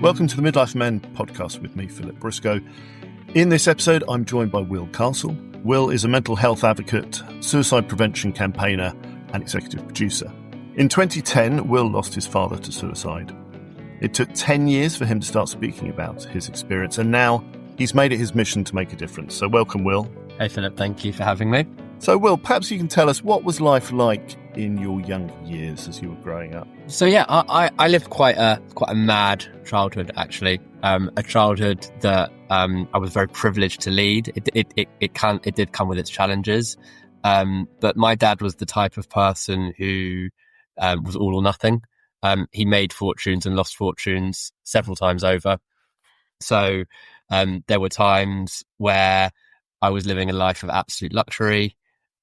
Welcome to the Midlife Men podcast with me, Philip Briscoe. In this episode, I'm joined by Will Castle. Will is a mental health advocate, suicide prevention campaigner, and executive producer. In 2010, Will lost his father to suicide. It took 10 years for him to start speaking about his experience, and now he's made it his mission to make a difference. So welcome, Will. Hey, Philip. Thank you for having me. So, Will, perhaps you can tell us, what was life like in your younger years as you were growing up? So, yeah, I lived quite a mad childhood, actually. A childhood that I was very privileged to lead. It did come with its challenges, but my dad was the type of person who was all or nothing. He made fortunes and lost fortunes several times over. So there were times where I was living a life of absolute luxury,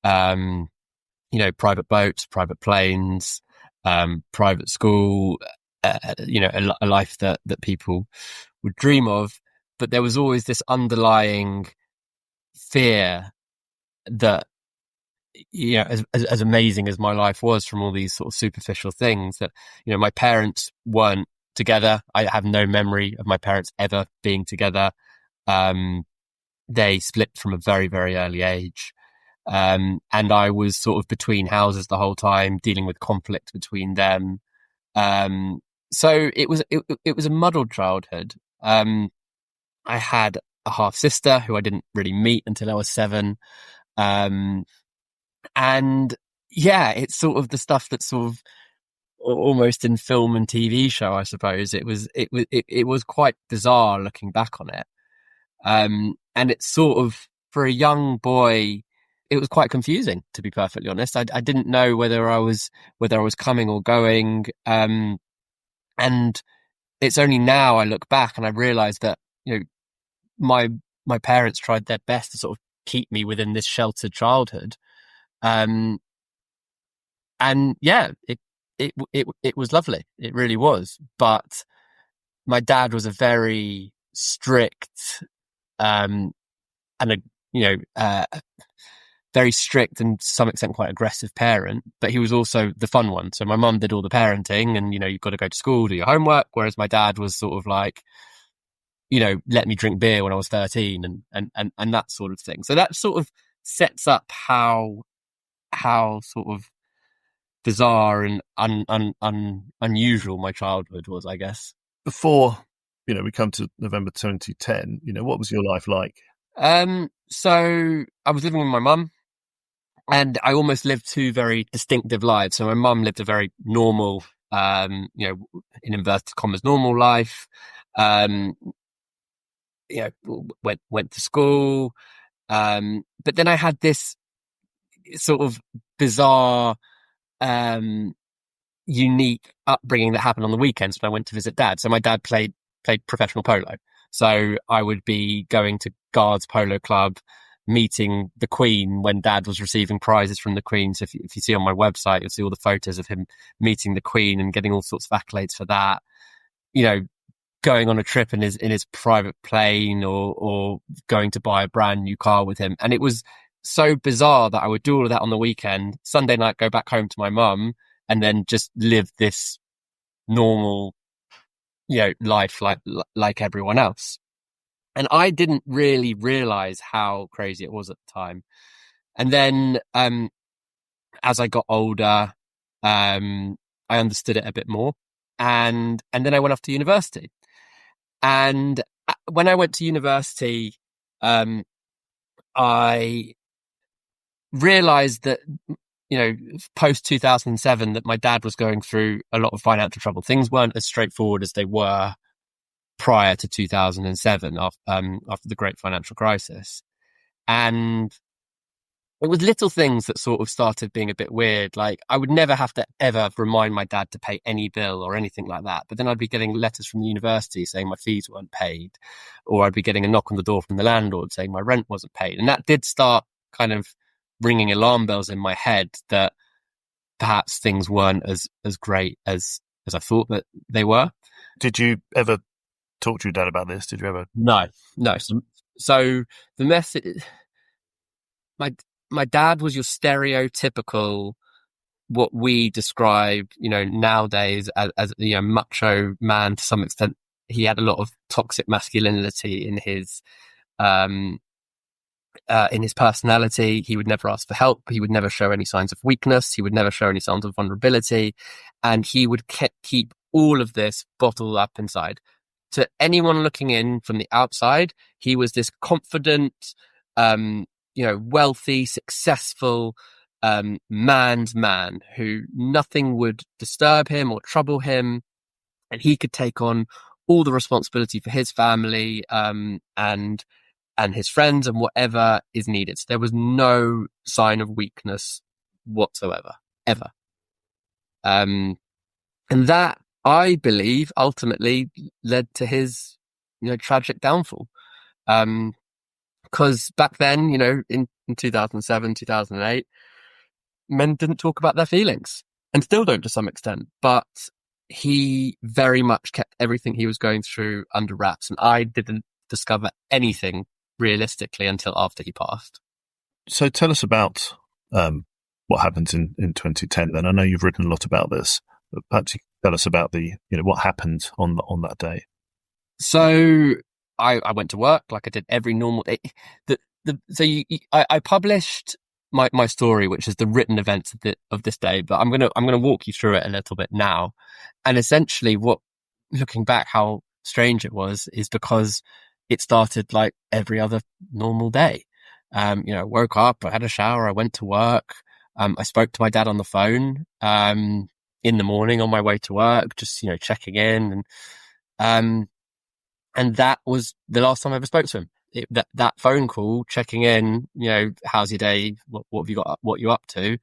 private boats, private planes, private school, a life that people would dream of. But there was always this underlying fear that, as amazing as my life was from all these sort of superficial things, that, my parents weren't together. I have no memory of my parents ever being together. They split from a very, very early age. And I was sort of between houses the whole time, dealing with conflict between them. So it was a muddled childhood. I had a half sister who I didn't really meet until I was 7. And yeah, it's sort of the stuff that's sort of almost in film and TV show, I suppose. It was quite bizarre looking back on it. And it's sort of, for a young boy, it was quite confusing, to be perfectly honest. I didn't know whether I was coming or going. And it's only now I look back and I realize that, my parents tried their best to sort of keep me within this sheltered childhood. And yeah, it was lovely. It really was. But my dad was a very strict, very strict and to some extent quite aggressive parent, but he was also the fun one. So my mum did all the parenting and, you've got to go to school, do your homework. Whereas my dad was sort of like, let me drink beer when I was 13 and that sort of thing. So that sort of sets up how sort of bizarre and unusual my childhood was, I guess. Before, we come to November 2010, what was your life like? So I was living with my mum, and I almost lived two very distinctive lives. So my mum lived a very normal, in inverted commas, normal life. Went to school. But then I had this sort of bizarre, unique upbringing that happened on the weekends when I went to visit Dad. So my dad played professional polo. So I would be going to Guards Polo Club, meeting the Queen when Dad was receiving prizes from the Queen. So if you see on my website, you'll see all the photos of him meeting the Queen and getting all sorts of accolades for that. Going on a trip in his private plane or going to buy a brand new car with him. And it was so bizarre that I would do all of that on the weekend, Sunday night, go back home to my mum, and then just live this normal, life like everyone else. And I didn't really realize how crazy it was at the time. And then, as I got older, I understood it a bit more. And then I went off to university. And when I went to university, I realized that, post 2007, that my dad was going through a lot of financial trouble. Things weren't as straightforward as they were prior to 2007, after the great financial crisis. And it was little things that sort of started being a bit weird. Like, I would never have to ever remind my dad to pay any bill or anything like that. But then I'd be getting letters from the university saying my fees weren't paid, or I'd be getting a knock on the door from the landlord saying my rent wasn't paid. And that did start kind of ringing alarm bells in my head that perhaps things weren't as great as I thought that they were. Did you ever talk to your dad about this? Did you ever? No. So the message, my dad was your stereotypical, what we describe, nowadays as macho man to some extent he had a lot of toxic masculinity in his personality. He would never ask for help. He would never show any signs of weakness. He would never show any signs of vulnerability. And he would keep all of this bottled up inside. To anyone looking in from the outside, he was this confident, wealthy, successful, man's man who nothing would disturb him or trouble him. And he could take on all the responsibility for his family, and his friends and whatever is needed. So there was no sign of weakness whatsoever, ever. And that, I believe, ultimately led to his, tragic downfall. Because back then, in 2007, 2008, men didn't talk about their feelings, and still don't to some extent. But he very much kept everything he was going through under wraps, and I didn't discover anything realistically until after he passed. So tell us about what happened in 2010 then. I know you've written a lot about this, but perhaps you can tell us about what happened on that day. So I went to work like I did every normal day. I published my story, which is the written events of this day, but I'm gonna walk you through it a little bit now. And essentially, looking back, how strange it was is because it started like every other normal day. Woke up, I had a shower, I went to work. I spoke to my dad on the phone in the morning on my way to work, just checking in, and that was the last time I ever spoke to him. That phone call, checking in, how's your day? What have you got? What you up to?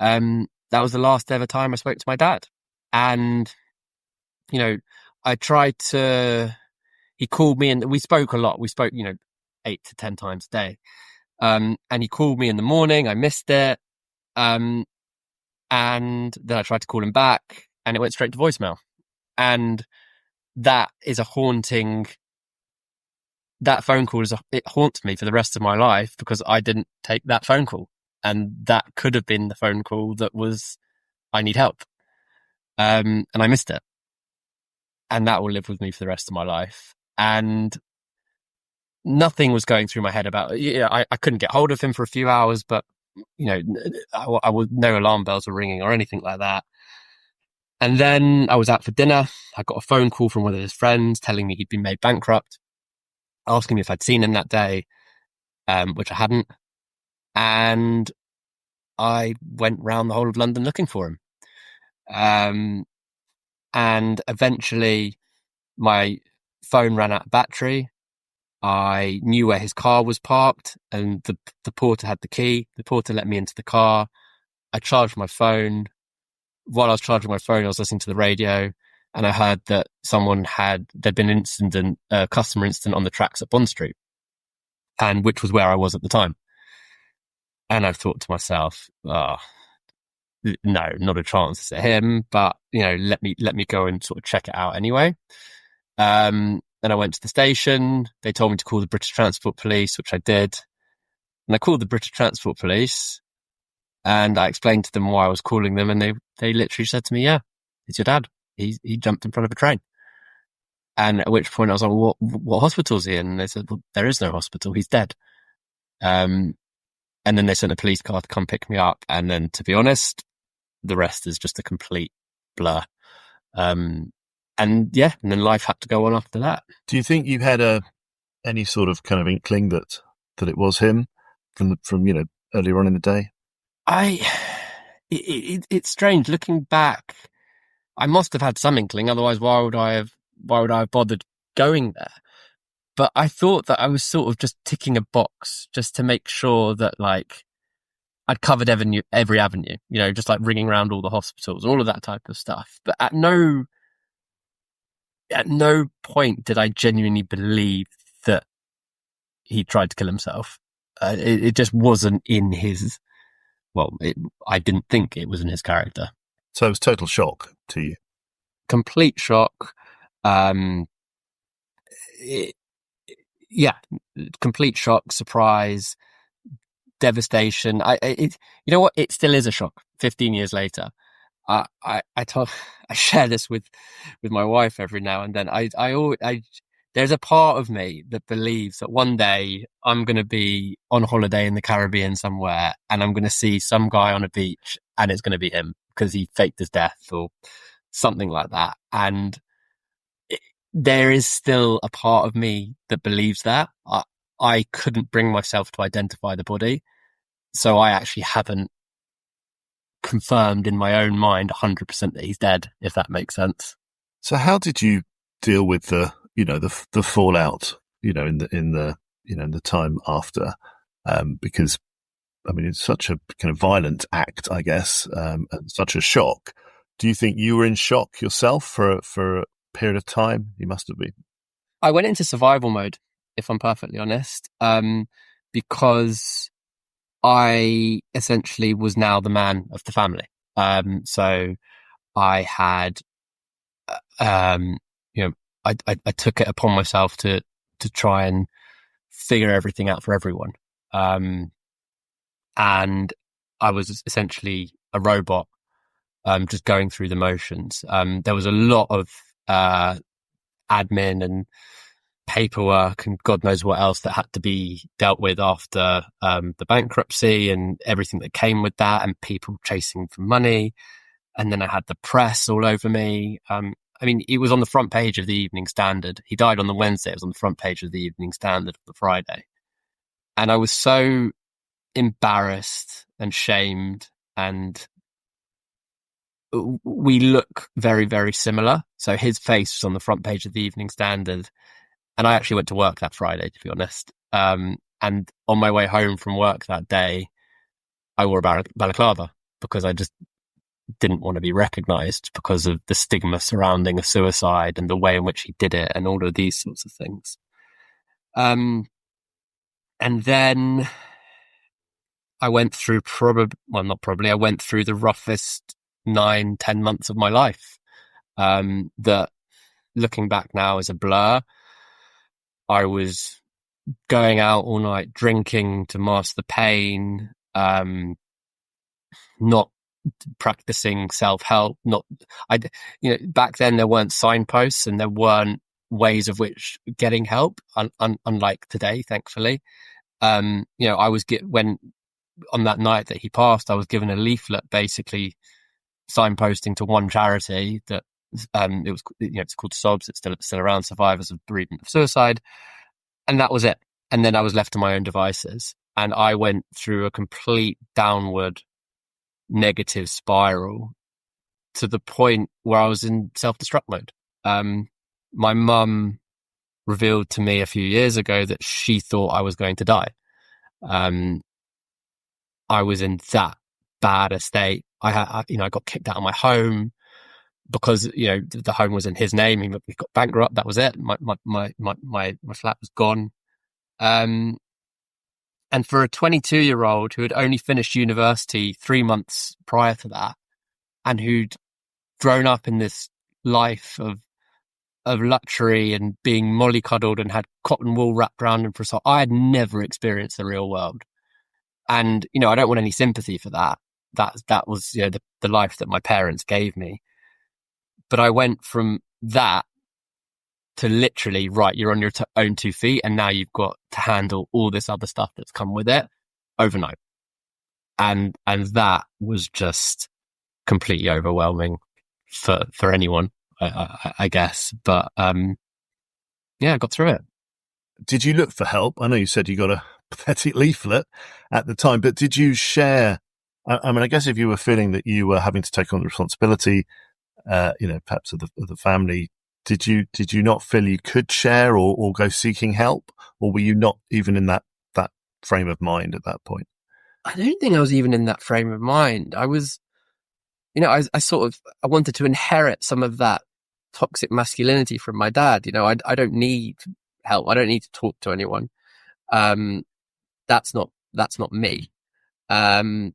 That was the last ever time I spoke to my dad. And I tried to. He called me and we spoke a lot. We spoke, 8 to 10 times a day. And he called me in the morning. I missed it. And then I tried to call him back and it went straight to voicemail. And that phone call it haunts me for the rest of my life because I didn't take that phone call. And that could have been the phone call that was, I need help. And I missed it. And that will live with me for the rest of my life. And nothing was going through my head about, I couldn't get hold of him for a few hours, but, no alarm bells were ringing or anything like that. And then I was out for dinner. I got a phone call from one of his friends telling me he'd been made bankrupt, asking me if I'd seen him that day, which I hadn't. And I went round the whole of London looking for him. And eventually my phone ran out of battery. I knew where his car was parked and the porter had the key. The porter let me into the car. I charged my phone. While I was charging my phone, I was listening to the radio and I heard that there'd been an incident, a customer incident on the tracks at Bond Street, and which was where I was at the time. And I thought to myself, no, not a chance. It's him, but let me go and sort of check it out anyway. Then I went to the station. They told me to call the British Transport Police, which I did. And I called the British Transport Police and I explained to them why I was calling them. And they literally said to me, yeah, it's your dad. He jumped in front of a train. And at which point I was like, well, what hospital is he in? And they said, well, there is no hospital. He's dead. And then they sent a police car to come pick me up. And then, to be honest, the rest is just a complete blur. And then life had to go on after that. Do you think you had any sort of kind of inkling that it was him from earlier on in the day? It's strange looking back. I must have had some inkling. Otherwise, why would I have bothered going there? But I thought that I was sort of just ticking a box just to make sure that I'd covered every avenue, just like ringing around all the hospitals, all of that type of stuff. But at no point did I genuinely believe that he tried to kill himself. It just wasn't in his. I didn't think it was in his character. So it was total shock to you. Complete shock. Complete shock, surprise, devastation. You know what? It still is a shock 15 years later. I share this with my wife every now and then. There's a part of me that believes that one day I'm going to be on holiday in the Caribbean somewhere and I'm going to see some guy on a beach and it's going to be him because he faked his death or something like that. And there is still a part of me that believes that. I couldn't bring myself to identify the body. So I actually haven't confirmed in my own mind 100% that he's dead, if that makes sense. So how did you deal with the fallout, in the time after? Because I mean, it's such a kind of violent act, I guess, and such a shock. Do you think you were in shock yourself for a period of time? You must have been. I went into survival mode, if I'm perfectly honest, because I essentially was now the man of the family. So I had, I took it upon myself to try and figure everything out for everyone. And I was essentially a robot, just going through the motions. There was a lot of, admin and paperwork and God knows what else that had to be dealt with after, the bankruptcy and everything that came with that and people chasing for money. And then I had the press all over me. I mean, he was on the front page of the Evening Standard. He died on the Wednesday. It was on the front page of the Evening Standard on the Friday. And I was so embarrassed and shamed, and we look very, very similar. So his face was on the front page of the Evening Standard. And I actually went to work that Friday, to be honest. And on my way home from work that day, I wore a balaclava because I just didn't want to be recognized because of the stigma surrounding a suicide and the way in which he did it and all of these sorts of things. And then I went through I went through the roughest 9-10 months of my life. That looking back now is a blur. I was going out all night drinking to mask the pain, not practicing self-help, back then there weren't signposts and there weren't ways of which getting help, unlike today, thankfully. I was when on that night that he passed, I was given a leaflet basically signposting to one charity that it was, it's called SOBS. It's still around, Survivors of Bereavement of Suicide. And that was it. And then I was left to my own devices. And I went through a complete downward negative spiral to the point where I was in self-destruct mode. My mum revealed to me a few years ago that she thought I was going to die. I was in that bad a state. I got kicked out of my home because, the home was in his name. He got bankrupt. That was it. My flat was gone. And for a 22-year-old who had only finished university 3 months prior to that, and who'd grown up in this life of luxury and being mollycoddled and had cotton wool wrapped around him for so, I had never experienced the real world. And, I don't want any sympathy for that. That was, the life that my parents gave me. But I went from that to literally, right, you're on your own 2 feet and now you've got to handle all this other stuff that's come with it overnight. And that was just completely overwhelming for anyone, I guess. But, I got through it. Did you look for help? I know you said you got a pathetic leaflet at the time, but did you share? I mean, I guess if you were feeling that you were having to take on the responsibility, perhaps of the family, did you not feel you could share or go seeking help, or were you not even in that frame of mind at that point? I don't think I was even in that frame of mind. I was, I wanted to inherit some of that toxic masculinity from my dad. I don't need help. I don't need to talk to anyone. That's not me. And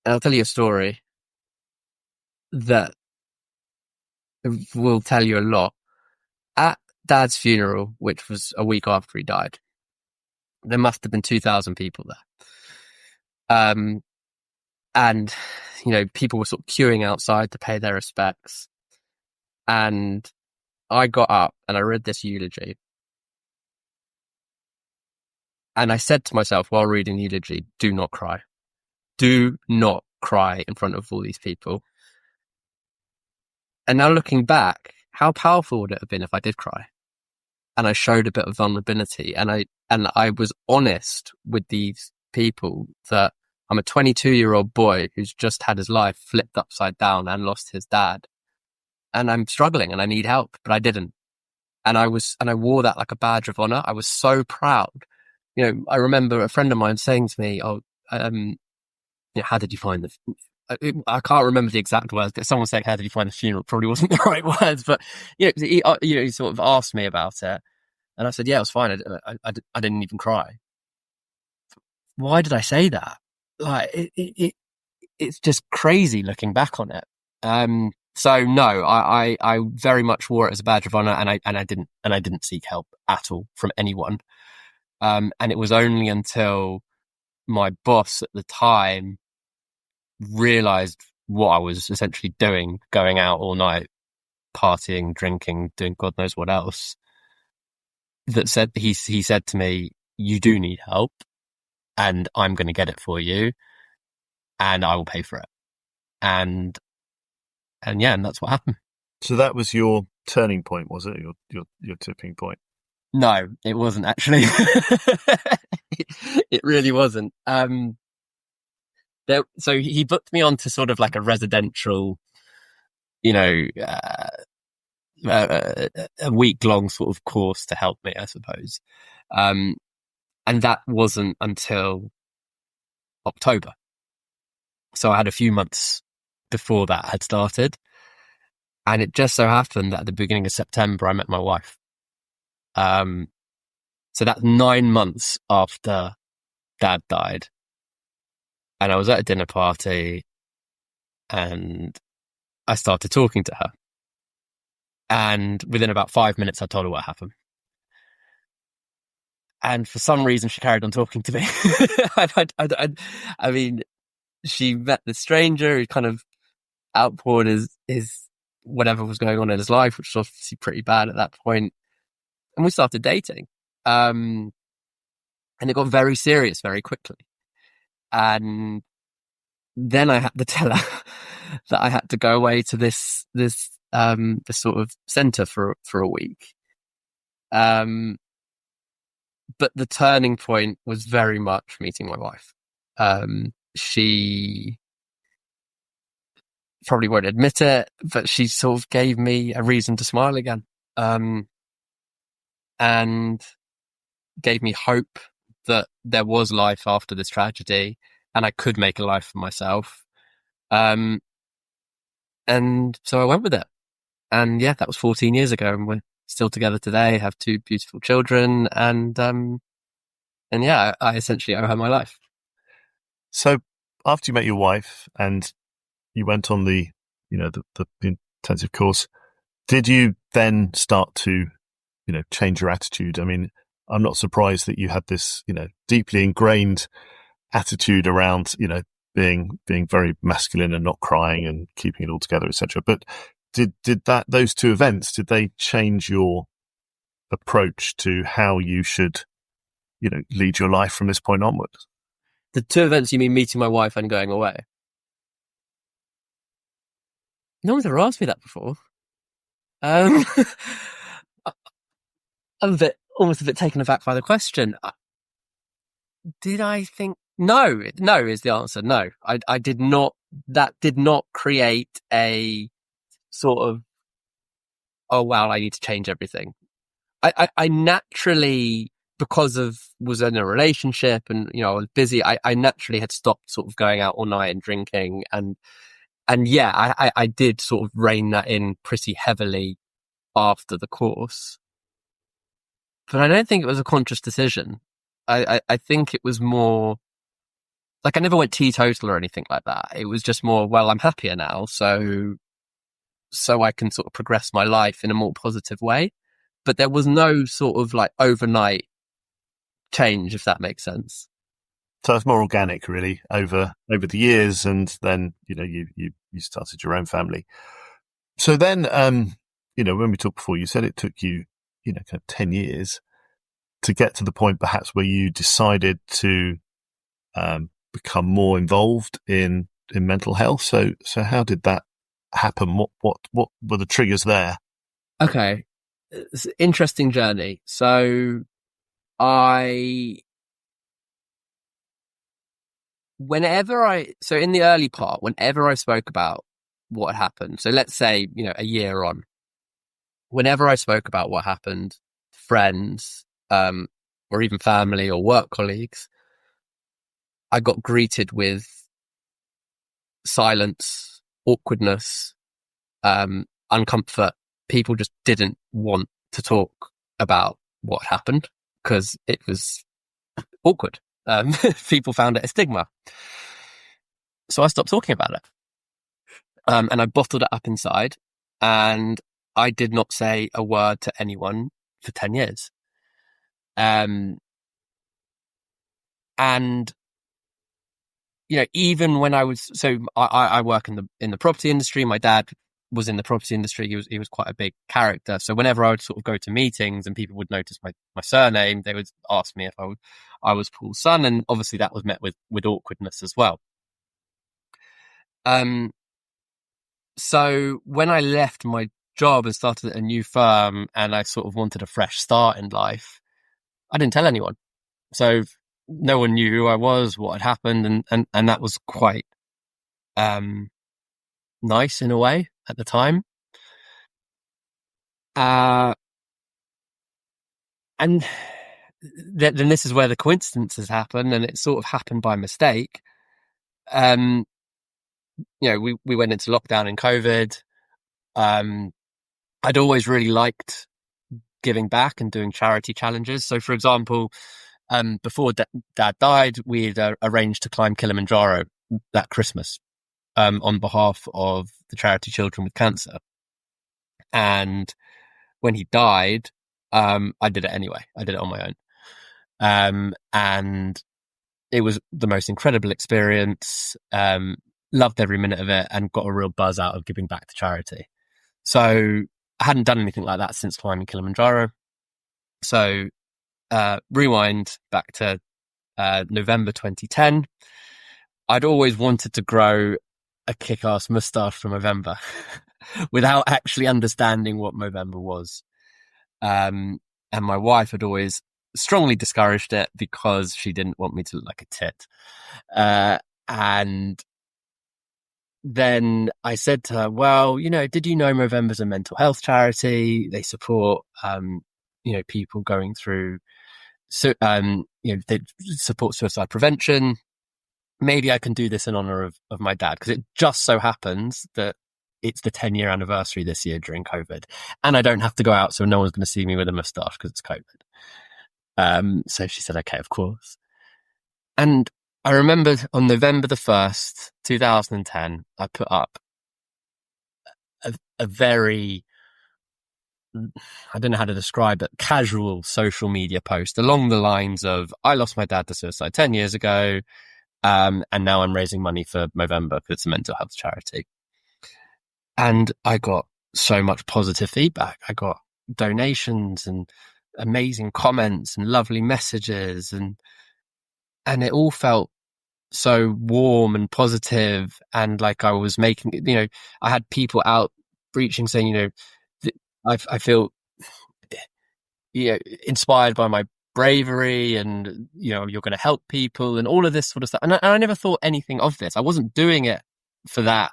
I'll tell you a story that will tell you a lot. At Dad's funeral, which was a week after he died, there must have been 2,000 people there. And, people were sort of queuing outside to pay their respects. And I got up and I read this eulogy. And I said to myself while reading the eulogy, do not cry. Do not cry in front of all these people. And now looking back, how powerful would it have been if I did cry? And I showed a bit of vulnerability, and I was honest with these people that I'm a 22-year-old boy who's just had his life flipped upside down and lost his dad. And I'm struggling and I need help, but I didn't. And I wore that like a badge of honor. I was so proud. I remember a friend of mine saying to me, how did you find I can't remember the exact words, but someone saying, how did you find the funeral? Probably wasn't the right words, but, he sort of asked me about it. And I said, yeah, it was fine. I didn't even cry. Why did I say that? Like, it's just crazy looking back on it. So no, I very much wore it as a badge of honor, and I didn't seek help at all from anyone. And it was only until my boss at the time realized what I was essentially doing, going out all night, partying, drinking, doing God knows what else, that said, he said to me, you do need help, and I'm going to get it for you, and I will pay for it. And that's what happened. So that was your turning point, was it? Your tipping point? No, it wasn't actually. It really wasn't. So he booked me onto sort of like a residential, a week-long sort of course to help me, I suppose. And that wasn't until October. So I had a few months before that had started. And it just so happened that at the beginning of September, I met my wife. So that's 9 months after Dad died. And I was at a dinner party and I started talking to her. And within about 5 minutes, I told her what happened. And for some reason, she carried on talking to me. I mean, she met this stranger who kind of outpoured his whatever was going on in his life, which was obviously pretty bad at that point. And we started dating. And it got very serious very quickly. And then I had to tell her that I had to go away to this sort of center for a week. But the turning point was very much meeting my wife. She probably won't admit it, but she sort of gave me a reason to smile again. And gave me hope that there was life after this tragedy and I could make a life for myself. And so I went with it. And yeah, that was 14 years ago, and we're still together today, have 2 beautiful children, and yeah, I essentially owe her my life. So after you met your wife and you went on the intensive course, did you then start to, change your attitude? I mean, I'm not surprised that you had this, deeply ingrained attitude around, being very masculine and not crying and keeping it all together, etc. But did those 2 events, did they change your approach to how you should, lead your life from this point onwards? The 2 events, you mean meeting my wife and going away? No one's ever asked me that before. I'm almost a bit taken aback by the question. Did I think? No is the answer. No, I did not. That did not create a sort of, oh wow, I need to change everything. I naturally, because was in a relationship and, I was busy, I naturally had stopped sort of going out all night and drinking. And yeah, I did sort of rein that in pretty heavily after the course. But I don't think it was a conscious decision. I think it was more like I never went teetotal or anything like that. It was just more, well, I'm happier now, so I can sort of progress my life in a more positive way. But there was no sort of like overnight change, if that makes sense. So it's more organic, really, over the years, and then you started your own family. So then, when we talked before, you said it took you, kind of 10 years to get to the point, perhaps, where you decided to become more involved in mental health. So how did that happen? What were the triggers there? Okay, it's an interesting journey. So in the early part, whenever I spoke about what happened, so let's say, a year on, whenever I spoke about what happened, friends, or even family or work colleagues, I got greeted with silence, awkwardness, uncomfort. People just didn't want to talk about what happened because it was awkward. People found it a stigma. So I stopped talking about it. And I bottled it up inside, and I did not say a word to anyone for 10 years. And, even when I work in the property industry. My dad was in the property industry. He was quite a big character. So whenever I would sort of go to meetings and people would notice my surname, they would ask me if I was Paul's son. And obviously that was met with awkwardness as well. So when I left my job and started at a new firm and I sort of wanted a fresh start in life, I didn't tell anyone. So no one knew who I was, what had happened. And that was quite, nice in a way at the time. And then this is where the coincidences happen, and it sort of happened by mistake. We went into lockdown in COVID. I'd always really liked giving back and doing charity challenges. So, for example, before Dad died, we'd arranged to climb Kilimanjaro that Christmas on behalf of the charity Children with Cancer. And when he died, I did it anyway. I did it on my own. And it was the most incredible experience. Loved every minute of it and got a real buzz out of giving back to charity. So I hadn't done anything like that since climbing Kilimanjaro. So rewind back to November 2010. I'd always wanted to grow a kick-ass moustache for Movember without actually understanding what Movember was. And my wife had always strongly discouraged it because she didn't want me to look like a tit. And then I said to her, well, did you know Movember's a mental health charity? They support, people going through, they support suicide prevention. Maybe I can do this in honor of my dad, because it just so happens that it's the 10-year anniversary this year during COVID, and I don't have to go out, so no one's going to see me with a moustache because it's COVID. So she said, okay, of course. And I remember on November the 1st, 2010, I put up a very, I don't know how to describe it, casual social media post along the lines of, I lost my dad to suicide 10 years ago. And now I'm raising money for Movember because it's a mental health charity. And I got so much positive feedback. I got donations and amazing comments and lovely messages, and it all felt so warm and positive, and like I was making, I had people out reaching saying, I feel, inspired by my bravery, and you're going to help people and all of this sort of stuff. And I never thought anything of this. I wasn't doing it for that,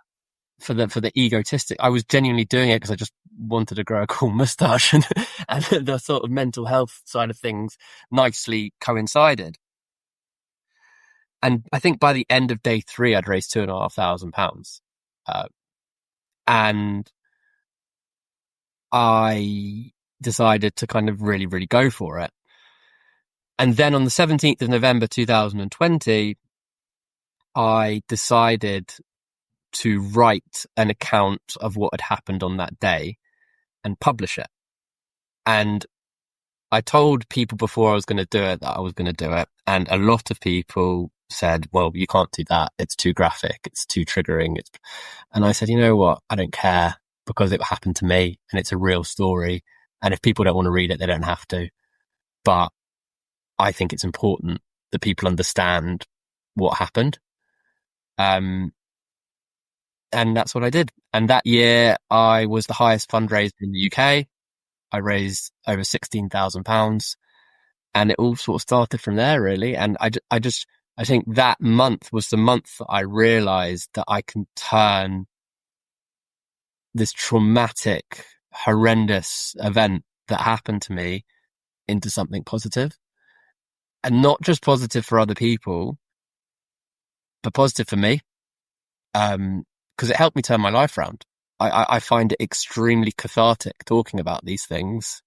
for the egotistic. I was genuinely doing it because I just wanted to grow a cool moustache, and the sort of mental health side of things nicely coincided. And I think by the end of day 3, I'd raised £2,500. And I decided to kind of really, really go for it. And then on the 17th of November 2020, I decided to write an account of what had happened on that day and publish it. And I told people before I was going to do it that I was going to do it. And a lot of people said, well, you can't do that. It's too graphic. It's too triggering. And I said, you know what? I don't care, because it happened to me and it's a real story. And if people don't want to read it, they don't have to. But I think it's important that people understand what happened. And that's what I did. And that year I was the highest fundraiser in the UK. I raised over £16,000, and it all sort of started from there, really. And I think that month was the month that I realized that I can turn this traumatic, horrendous event that happened to me into something positive. And not just positive for other people, but positive for me. Because it helped me turn my life around. I find it extremely cathartic talking about these things.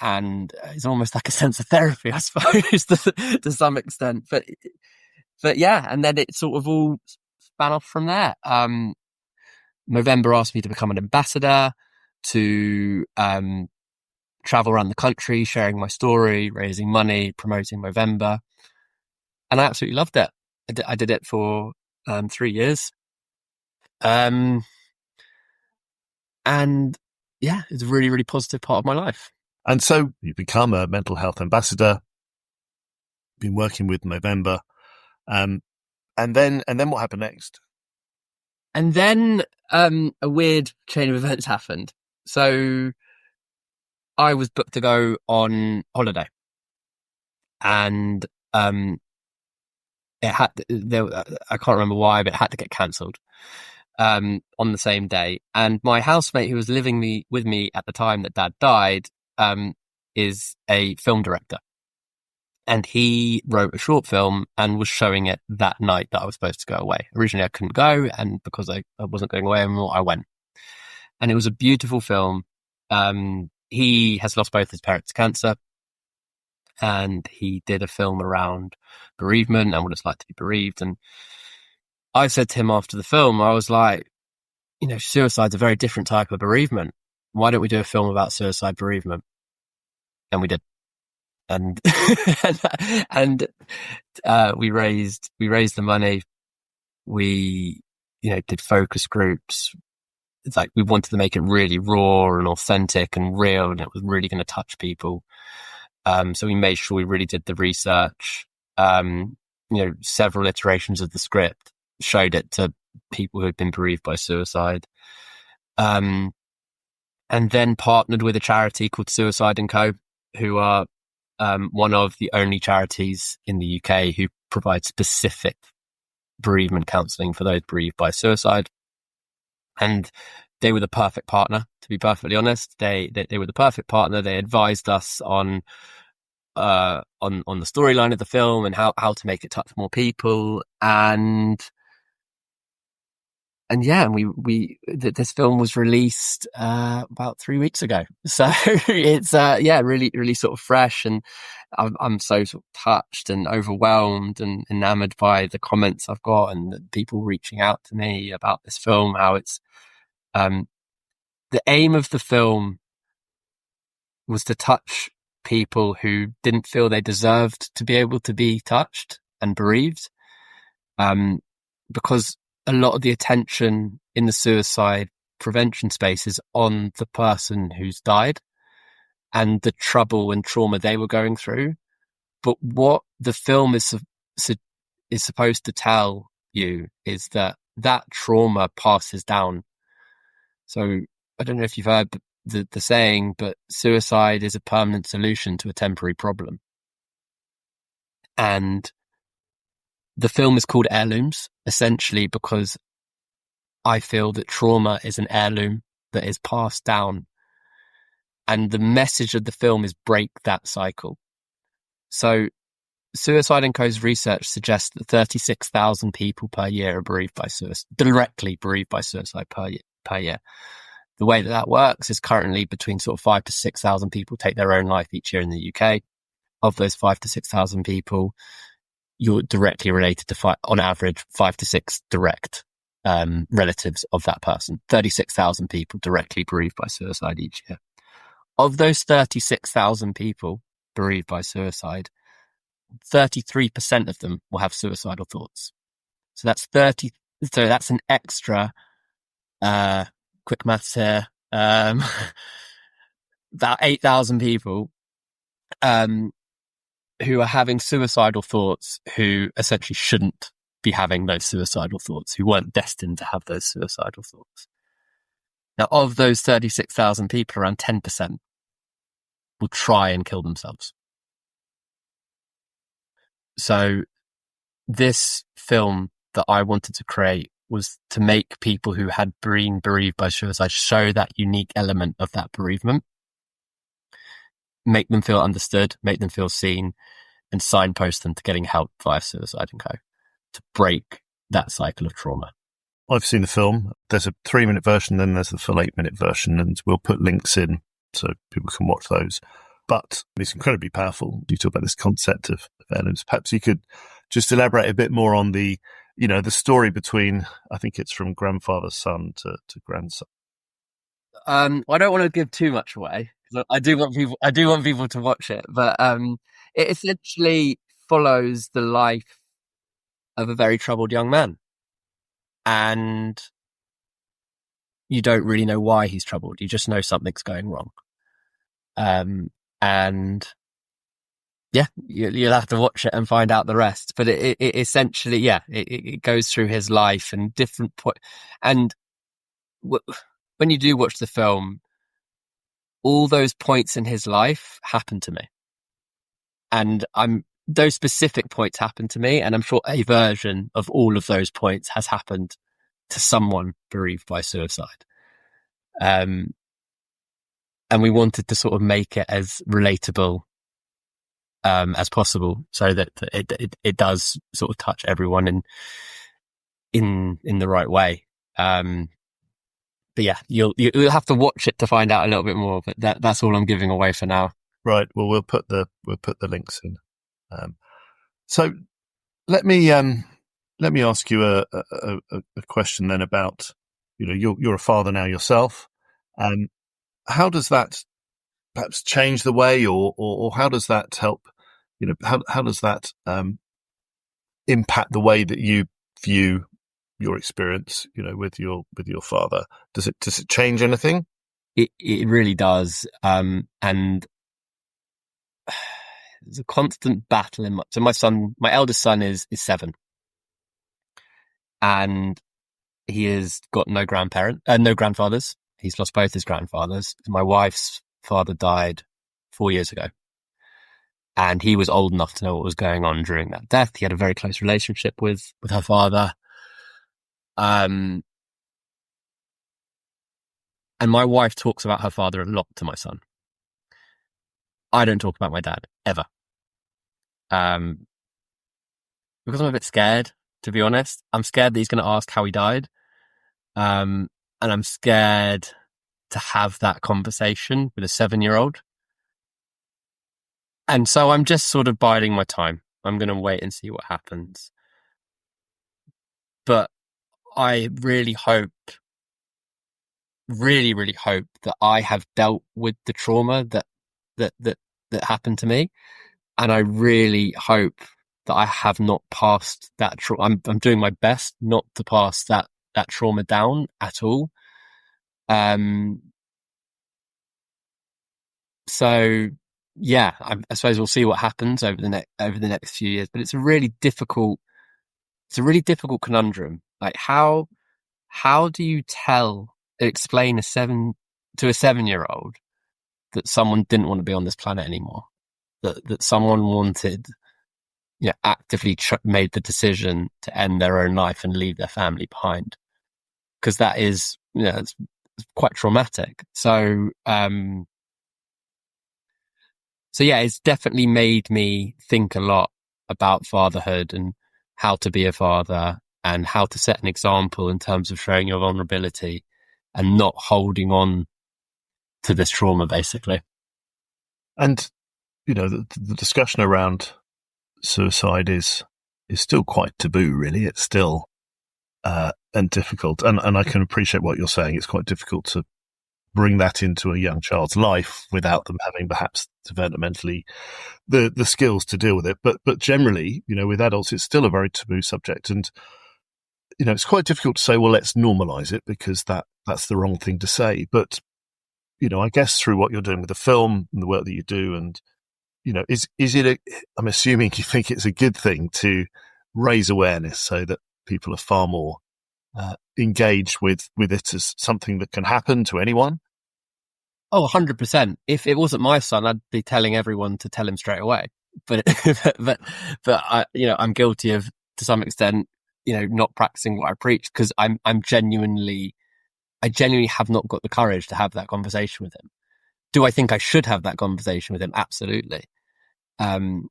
And it's almost like a sense of therapy, I suppose, to some extent. But yeah, and then it sort of all span off from there. Movember asked me to become an ambassador, to travel around the country, sharing my story, raising money, promoting Movember. And I absolutely loved it. I did it for 3 years. And yeah, it's a really, really positive part of my life. And so you become a mental health ambassador, been working with Movember. And then what happened next? And then a weird chain of events happened. So I was booked to go on holiday, and I can't remember why, but it had to get cancelled on the same day. And my housemate, who was living with me at the time that Dad died, is a film director. And he wrote a short film and was showing it that night that I was supposed to go away. Originally, I couldn't go, and because I wasn't going away anymore, I went. And it was a beautiful film. He has lost both his parents to cancer, and he did a film around bereavement and what it's like to be bereaved. And I said to him after the film, I was like, suicide's a very different type of bereavement. Why don't we do a film about suicide bereavement? And we did. And we raised the money. We, did focus groups. It's like we wanted to make it really raw and authentic and real, and it was really going to touch people. So we made sure we really did the research. Several iterations of the script, showed it to people who had been bereaved by suicide. And then partnered with a charity called Suicide & Co., who are one of the only charities in the UK who provide specific bereavement counselling for those bereaved by suicide. And they were the perfect partner, to be perfectly honest. They were the perfect partner. They advised us on the storyline of the film and how to make it touch more people. And yeah, this film was released about 3 weeks ago. So it's really, really sort of fresh, and I'm so sort of touched and overwhelmed and enamored by the comments I've got and the people reaching out to me about this film. How it's the aim of the film was to touch people who didn't feel they deserved to be able to be touched and bereaved, because a lot of the attention in the suicide prevention space is on the person who's died and the trouble and trauma they were going through. But what the film is supposed to tell you is that trauma passes down. So I don't know if you've heard the saying, but suicide is a permanent solution to a temporary problem. And the film is called Heirlooms, essentially because I feel that trauma is an heirloom that is passed down. And the message of the film is break that cycle. So Suicide & Co.'s research suggests that 36,000 people per year are directly bereaved by suicide per year. The way that works is currently between sort of 5,000 to 6,000 people take their own life each year in the UK. Of those 5,000 to 6,000 people, you're directly related to, on average, 5 to 6 direct relatives of that person. 36,000 people directly bereaved by suicide each year. Of those 36,000 people bereaved by suicide, 33% of them will have suicidal thoughts. So that's an extra, quick maths here, about 8,000 people, who are having suicidal thoughts, who essentially shouldn't be having those suicidal thoughts, who weren't destined to have those suicidal thoughts. Now, of those 36,000 people, around 10% will try and kill themselves. So this film that I wanted to create was to make people who had been bereaved by suicide show that unique element of that bereavement, make them feel understood, make them feel seen, and signpost them to getting help via Suicide & Co. to break that cycle of trauma. I've seen the film. There's a 3-minute version, then there's the full 8-minute version, and we'll put links in so people can watch those. But it's incredibly powerful. You talk about this concept of heirlooms. Perhaps you could just elaborate a bit more on the story between, I think it's from grandfather's son to grandson. I don't want to give too much away, because I do want people to watch it, but it essentially follows the life of a very troubled young man, and you don't really know why he's troubled. You just know something's going wrong. And yeah, you'll have to watch it and find out the rest. But it essentially, it goes through his life and different points. And when you do watch the film, all those points in his life happen to me. And those specific points happen to me. And I'm sure a version of all of those points has happened to someone bereaved by suicide. And we wanted to sort of make it as relatable as possible, so that it does sort of touch everyone in the right way. But yeah, you'll have to watch it to find out a little bit more. But that's all I'm giving away for now. Right. Well, we'll put the links in. So let me ask you a question then about, you're a father now yourself. How does that perhaps change the way, or how does that help? How does that impact the way that you view your experience, with your father? Does it change anything? It really does. And there's a constant battle in my eldest son is 7, and he has got no grandfathers. He's lost both his grandfathers. My wife's father died 4 years ago, and he was old enough to know what was going on during that death. He had a very close relationship with her father. And my wife talks about her father a lot to my son. I don't talk about my dad ever. Because I'm a bit scared, to be honest. I'm scared that he's going to ask how he died. And I'm scared to have that conversation with a 7-year-old. And so I'm just sort of biding my time. I'm going to wait and see what happens. But I really hope, really, really hope that I have dealt with the trauma that happened to me. And I really hope that I have not passed that trauma. I'm doing my best not to pass that trauma down at all. So yeah, I suppose we'll see what happens over the next few years. But it's a really difficult conundrum. Like how do you explain to a 7-year-old that someone didn't want to be on this planet anymore, that someone wanted, actively made the decision to end their own life and leave their family behind, because that is, it's quite traumatic. So yeah, it's definitely made me think a lot about fatherhood and how to be a father and how to set an example in terms of showing your vulnerability and not holding on to this trauma, basically. And, the discussion around suicide is still quite taboo, really. It's still and difficult. And I can appreciate what you're saying. It's quite difficult to bring that into a young child's life without them having perhaps developmentally the skills to deal with it. But generally, with adults, it's still a very taboo subject. And, it's quite difficult to say, well, let's normalize it, because that's the wrong thing to say. But, I guess through what you're doing with the film and the work that you do, and, is it I'm assuming you think it's a good thing to raise awareness so that people are far more engaged with it as something that can happen to anyone? Oh, 100%. If it wasn't my son, I'd be telling everyone to tell him straight away. But I, I'm guilty of, to some extent, not practicing what I preach, because I genuinely have not got the courage to have that conversation with him. Do I think I should have that conversation with him? Absolutely. Am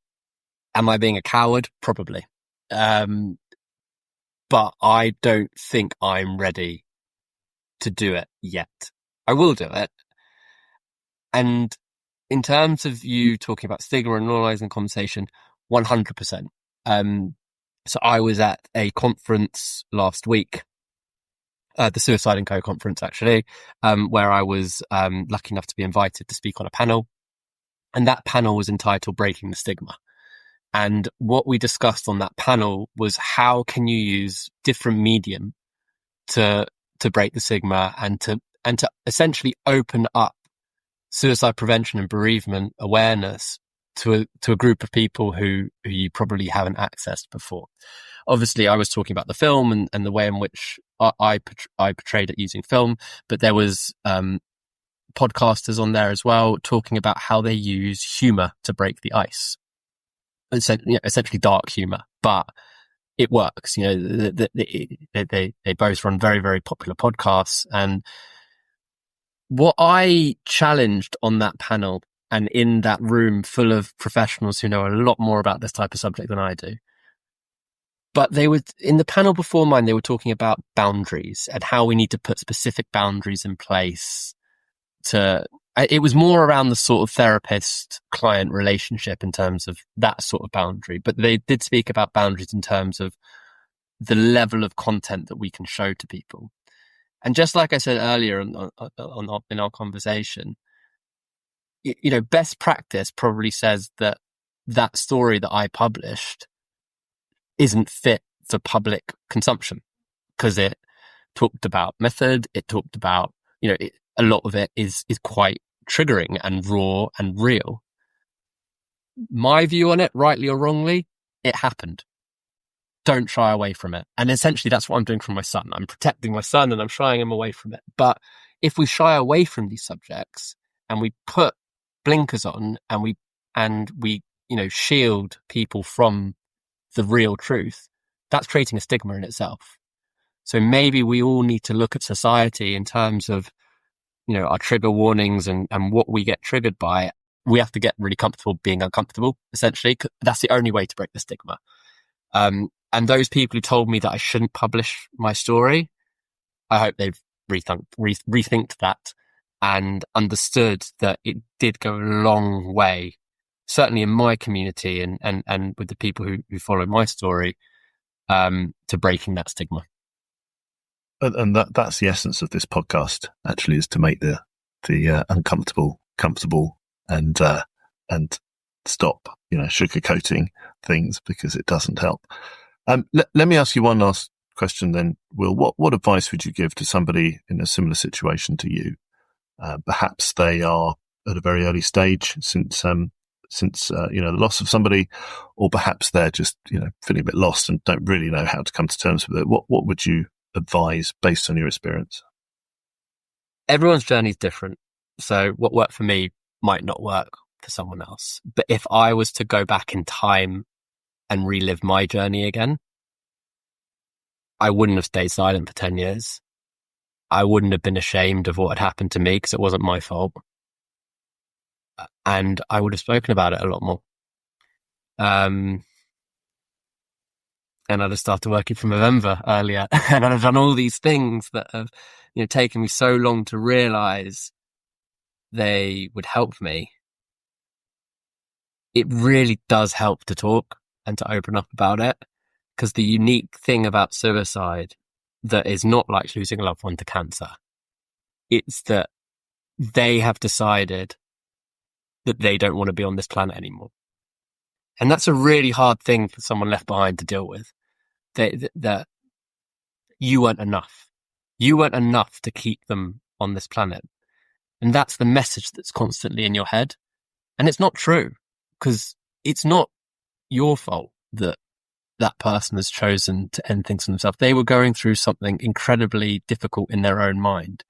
I being a coward? Probably. But I don't think I'm ready to do it yet. I will do it. And in terms of you talking about stigma and normalizing conversation, 100%. So I was at a conference last week, the Suicide & Co conference, actually, where I was lucky enough to be invited to speak on a panel. And that panel was entitled Breaking the Stigma. And what we discussed on that panel was, how can you use different medium to break the stigma and to essentially open up suicide prevention and bereavement awareness to a group of people who you probably haven't accessed before. Obviously, I was talking about the film and the way in which I portrayed it using film, but there was podcasters on there as well talking about how they use humor to break the ice. Essentially dark humor, but it works. They both run very, very popular podcasts. And what I challenged on that panel and in that room full of professionals who know a lot more about this type of subject than I do, but they were in the panel before mine, they were talking about boundaries and how we need to put specific boundaries in place it was more around the sort of therapist-client relationship in terms of that sort of boundary. But they did speak about boundaries in terms of the level of content that we can show to people. And just like I said earlier in our conversation, best practice probably says that story that I published isn't fit for public consumption, because it talked about method, it talked about, a lot of it is quite triggering and raw and real. My view on it, rightly or wrongly, it happened. Don't shy away from it. And essentially that's what I'm doing for my son. I'm protecting my son and I'm shying him away from it. But if we shy away from these subjects and we put blinkers on and we shield people from the real truth, that's creating a stigma in itself. So maybe we all need to look at society in terms of, our trigger warnings and what we get triggered by. We have to get really comfortable being uncomfortable, essentially. That's the only way to break the stigma. And those people who told me that I shouldn't publish my story, I hope they've rethinked that and understood that it did go a long way, certainly in my community and with the people who follow my story, to breaking that stigma. And that's the essence of this podcast, actually, is to make the uncomfortable comfortable and stop, sugarcoating things, because it doesn't help. Let me ask you one last question then, Will. What advice would you give to somebody in a similar situation to you? Perhaps they are at a very early stage since the loss of somebody, or perhaps they're just, feeling a bit lost and don't really know how to come to terms with it. What would you advise based on your experience? Everyone's journey is different. So what worked for me might not work for someone else. But if I was to go back in time and relive my journey again, I wouldn't have stayed silent for 10 years. I wouldn't have been ashamed of what had happened to me, because it wasn't my fault. And I would have spoken about it a lot more. And I'd have started working from November earlier. And I'd have done all these things that have, taken me so long to realize they would help me. It really does help to talk and to open up about it, because the unique thing about suicide that is not like losing a loved one to cancer, it's that they have decided that they don't want to be on this planet anymore. And that's a really hard thing for someone left behind to deal with. That you weren't enough. You weren't enough to keep them on this planet. And that's the message that's constantly in your head. And it's not true, because it's not your fault that that person has chosen to end things for themselves. They were going through something incredibly difficult in their own mind.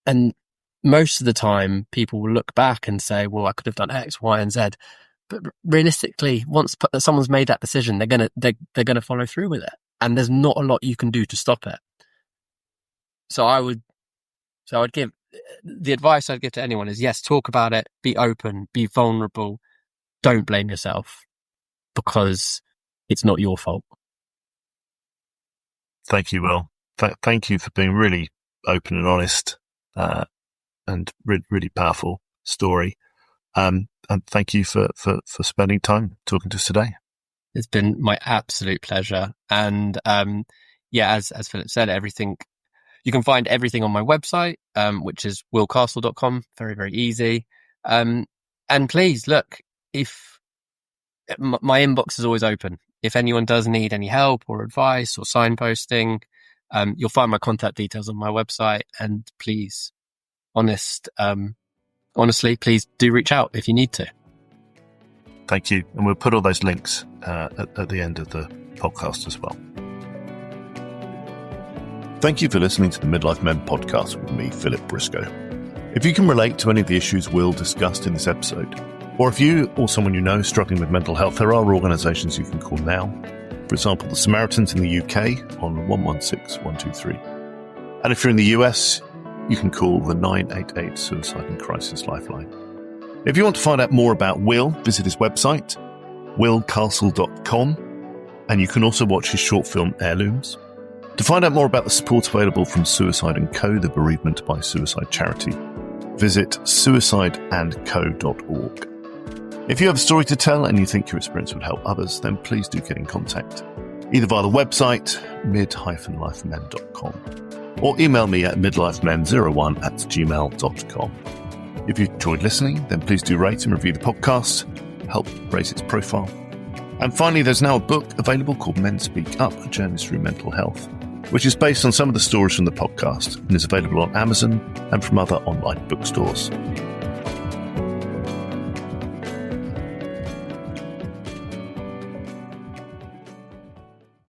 And most of the time, people will look back and say, well, I could have done X, Y, and Z. But realistically, once someone's made that decision, they're gonna follow through with it. And there's not a lot you can do to stop it. So I'd give the advice I'd give to anyone is, yes, talk about it, be open, be vulnerable, don't blame yourself, because it's not your fault. Thank you, Will. Thank you for being really open and honest, and really powerful story. And thank you for spending time talking to us today. It's been my absolute pleasure. And as Philip said, you can find everything on my website, which is willcastle.com. Very, very easy. And please look, if my inbox is always open. If anyone does need any help or advice or signposting, you'll find my contact details on my website. And please, honestly, please do reach out if you need to. Thank you. And we'll put all those links at the end of the podcast as well. Thank you for listening to the Midlife Men podcast with me, Philip Briscoe. If you can relate to any of the issues Will discussed in this episode, or if you or someone you know is struggling with mental health, there are organisations you can call now. For example, the Samaritans in the UK on 116 123. And if you're in the US, you can call the 988 Suicide and Crisis Lifeline. If you want to find out more about Will, visit his website, willcastle.com, and you can also watch his short film Heirlooms. To find out more about the support available from Suicide & Co., the bereavement by suicide charity, visit suicideandco.org. If you have a story to tell and you think your experience would help others, then please do get in contact, either via the website, mid-lifemen.com, or email me at midlifemen01@gmail.com. If you enjoyed listening, then please do rate and review the podcast, help raise its profile. And finally, there's now a book available called Men Speak Up, A Journey Through Mental Health, which is based on some of the stories from the podcast and is available on Amazon and from other online bookstores.